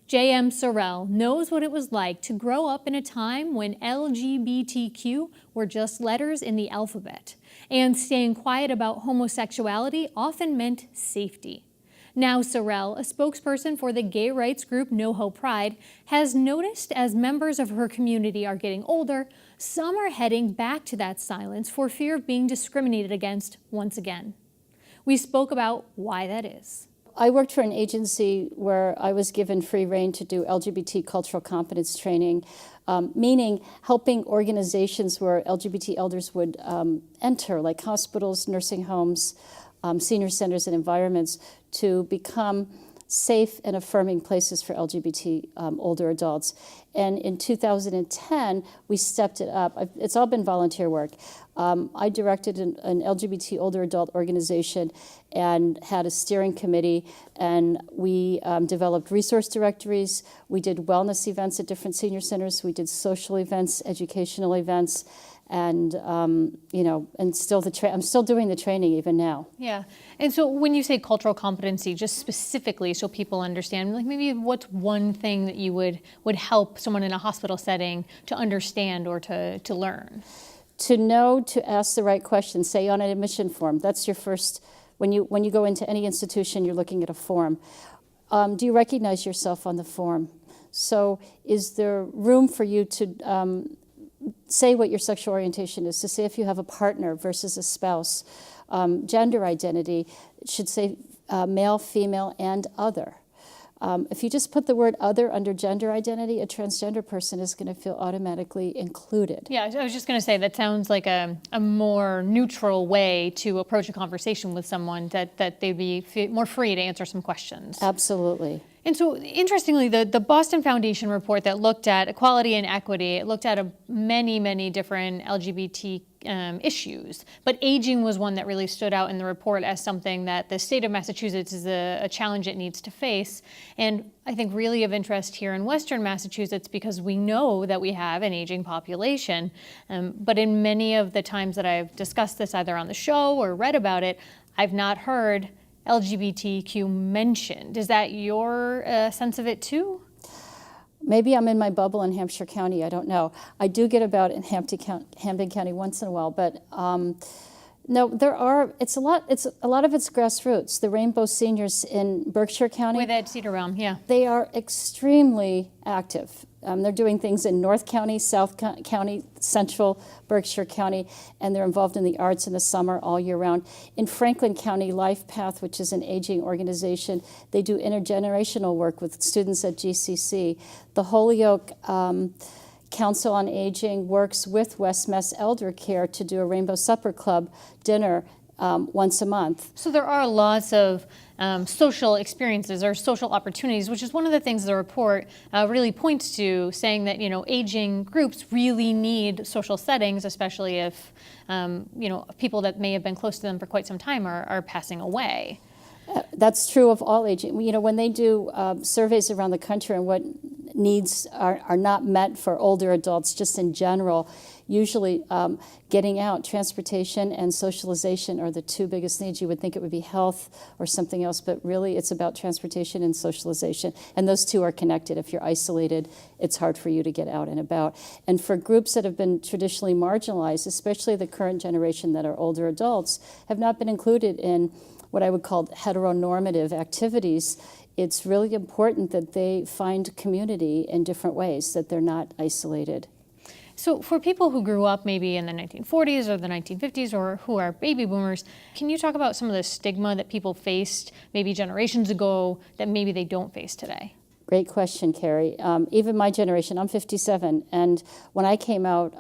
J.M. Sorrell knows what it was like to grow up in a time when LGBTQ were just letters in the alphabet, and staying quiet about homosexuality often meant safety. Now Sorrell, a spokesperson for the gay rights group NoHo Pride, has noticed as members of her community are getting older, some are heading back to that silence for fear of being discriminated against once again. We spoke about why that is. I worked for an agency where I was given free rein to do LGBT cultural competence training, meaning helping organizations where LGBT elders would enter, like hospitals, nursing homes, senior centers and environments, to become safe and affirming places for LGBT older adults. And in 2010, we stepped it up. It's all been volunteer work. I directed an LGBT older adult organization and had a steering committee, and we developed resource directories. We did wellness events at different senior centers. We did social events, educational events, and and still I'm still doing the training even now. Yeah, and so when you say cultural competency, just specifically, so people understand, like maybe what's one thing that you would help someone in a hospital setting to understand or to learn? To know to ask the right questions. Say on an admission form. That's your first. When you go into any institution, you're looking at a form. Do you recognize yourself on the form? So is there room for you to say what your sexual orientation is, to say if you have a partner versus a spouse. Gender identity, it should say male, female, and other. If you just put the word other under gender identity, a transgender person is going to feel automatically included. Yeah, I was just going to say that sounds like a more neutral way to approach a conversation with someone, that they'd be more free to answer some questions. Absolutely. And so, interestingly, the Boston Foundation report that looked at equality and equity, it looked at many different LGBT issues, but aging was one that really stood out in the report as something that the state of Massachusetts is a challenge it needs to face. And I think really of interest here in Western Massachusetts, because we know that we have an aging population, but in many of the times that I've discussed this either on the show or read about it, I've not heard LGBTQ mentioned. Is that your sense of it too? Maybe I'm in my bubble in Hampshire County, I don't know. I do get about in Hampden County once in a while, but no, it's a lot of it's grassroots. The Rainbow Seniors in Berkshire County. With Ed Cedarbaum, yeah. They are extremely active. They're doing things in North County, South County, Central Berkshire County, and they're involved in the arts in the summer all year round. In Franklin County, Life Path, which is an aging organization, they do intergenerational work with students at GCC. The Holyoke Council on Aging works with West Mass Elder Care to do a Rainbow Supper Club dinner once a month. So there are lots of social experiences or social opportunities, which is one of the things the report really points to, saying that aging groups really need social settings, especially if people that may have been close to them for quite some time are passing away. That's true of all aging. When they do surveys around the country on what needs are not met for older adults, just in general, usually getting out, transportation, and socialization are the two biggest needs. You would think it would be health or something else, but really it's about transportation and socialization. And those two are connected. If you're isolated, it's hard for you to get out and about. And for groups that have been traditionally marginalized, especially the current generation that are older adults, have not been included in what I would call heteronormative activities. It's really important that they find community in different ways, that they're not isolated. So for people who grew up maybe in the 1940s or the 1950s or who are baby boomers, can you talk about some of the stigma that people faced maybe generations ago that maybe they don't face today? Great question, Carrie. Even my generation, I'm 57, and when I came out,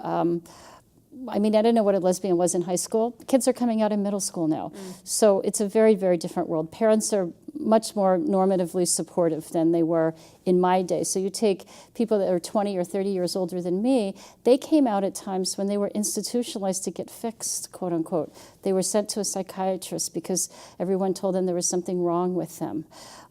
I didn't know what a lesbian was in high school. Kids are coming out in middle school now. So it's a very, very different world. Parents are much more normatively supportive than they were in my day. So you take people that are 20 or 30 years older than me, they came out at times when they were institutionalized to get fixed, quote unquote. They were sent to a psychiatrist because everyone told them there was something wrong with them.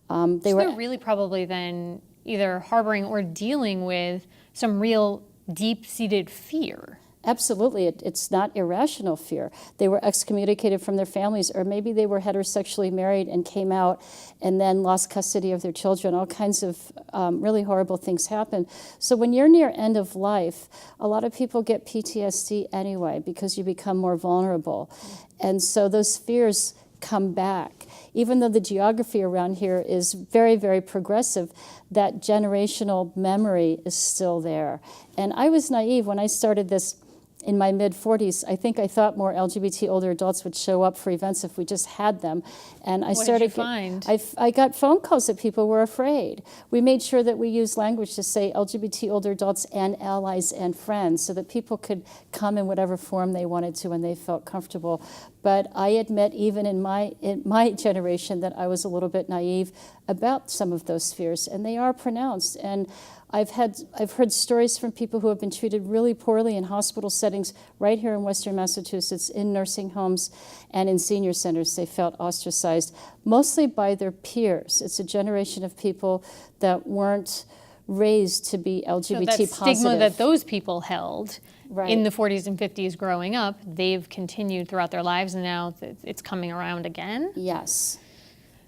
They're really probably then either harboring or dealing with some real deep-seated fear. Absolutely, it's not irrational fear. They were excommunicated from their families, or maybe they were heterosexually married and came out and then lost custody of their children. All kinds of really horrible things happen. So when you're near end of life, a lot of people get PTSD anyway because you become more vulnerable. And so those fears come back. Even though the geography around here is very, very progressive, that generational memory is still there. And I was naive when I started this in my mid-40s. I think I thought more LGBT older adults would show up for events if we just had them. And I What started. did you find? I got phone calls that people were afraid. We made sure that we used language to say LGBT older adults and allies and friends so that people could come in whatever form they wanted to when they felt comfortable. But I admit, even in my generation, that I was a little bit naive about some of those fears, and they are pronounced. And I've heard stories from people who have been treated really poorly in hospital settings right here in Western Massachusetts, in nursing homes and in senior centers. They felt ostracized, mostly by their peers. It's a generation of people that weren't raised to be LGBT So that positive. stigma that those people held Right. in the 40s and 50s growing up, they've continued throughout their lives, and now it's coming around again. Yes.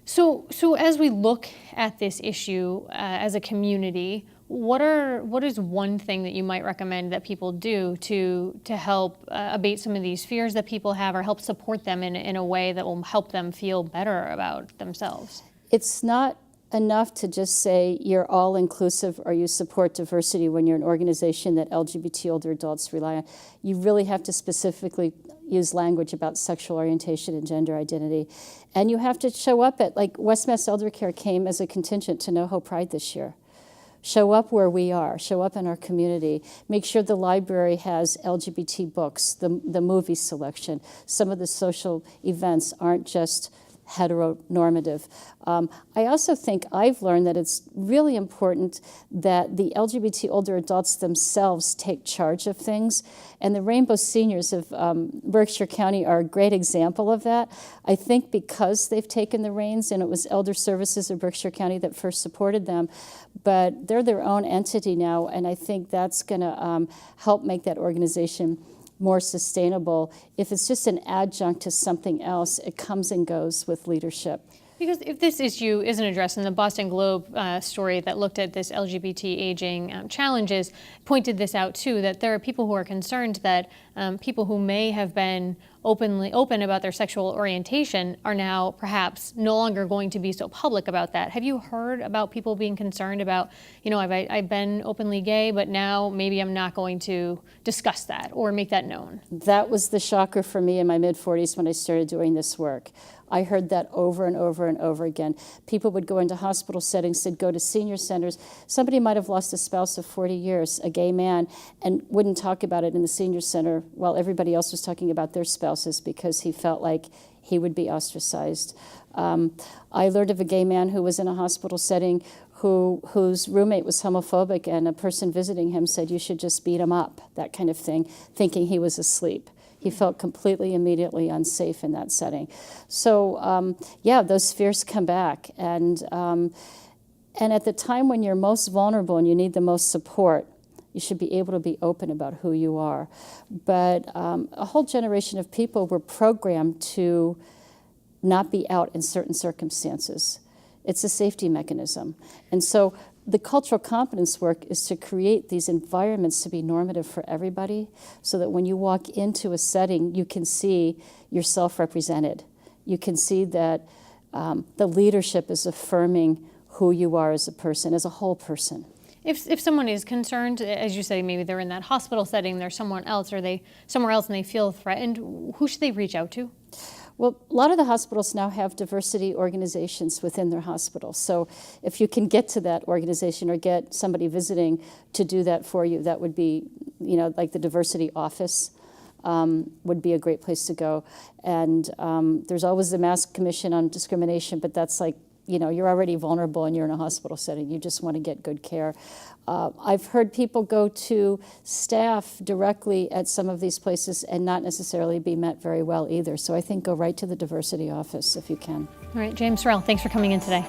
So as we look at this issue as a community, what is one thing that you might recommend that people do to help abate some of these fears that people have, or help support them in a way that will help them feel better about themselves? It's not enough to just say you're all inclusive or you support diversity when you're an organization that LGBT older adults rely on. You really have to specifically use language about sexual orientation and gender identity. And you have to show up at, like West Mass Elder Care came as a contingent to NoHo Pride this year. Show up where we are, show up in our community. Make sure the library has LGBT books, the movie selection. Some of the social events aren't just heteronormative. I also think I've learned that it's really important that the LGBT older adults themselves take charge of things. And the Rainbow Seniors of Berkshire County are a great example of that. I think because they've taken the reins, and it was Elder Services of Berkshire County that first supported them, but they're their own entity now, and I think that's going to help make that organization more sustainable. If it's just an adjunct to something else, it comes and goes with leadership. Because if this issue isn't addressed in the Boston Globe story that looked at this LGBT aging challenges, pointed this out too, that there are people who are concerned that people who may have been open about their sexual orientation are now perhaps no longer going to be so public about that. Have you heard about people being concerned about, I've been openly gay, but now maybe I'm not going to discuss that or make that known? That was the shocker for me in my mid-40s when I started doing this work. I heard that over and over and over again. People would go into hospital settings, they'd go to senior centers. Somebody might have lost a spouse of 40 years, a gay man, and wouldn't talk about it in the senior center while everybody else was talking about their spouses because he felt like he would be ostracized. I learned of a gay man who was in a hospital setting whose roommate was homophobic, and a person visiting him said, "You should just beat him up," that kind of thing, thinking he was asleep. He felt completely, immediately unsafe in that setting. So, those fears come back. And at the time when you're most vulnerable and you need the most support, you should be able to be open about who you are. But a whole generation of people were programmed to not be out in certain circumstances. It's a safety mechanism. And so the cultural competence work is to create these environments to be normative for everybody so that when you walk into a setting, you can see yourself represented. You can see that the leadership is affirming who you are as a person, as a whole person. If someone is concerned, as you say, maybe they're in that hospital setting, they're somewhere else, or they somewhere else and they feel threatened, who should they reach out to? Well, a lot of the hospitals now have diversity organizations within their hospitals. So if you can get to that organization or get somebody visiting to do that for you, that would be, like the diversity office would be a great place to go. And there's always the Mass Commission on Discrimination, but that's like, you're already vulnerable and you're in a hospital setting. You just want to get good care. I've heard people go to staff directly at some of these places and not necessarily be met very well either. So I think go right to the diversity office if you can. All right, James Sorrell, thanks for coming in today.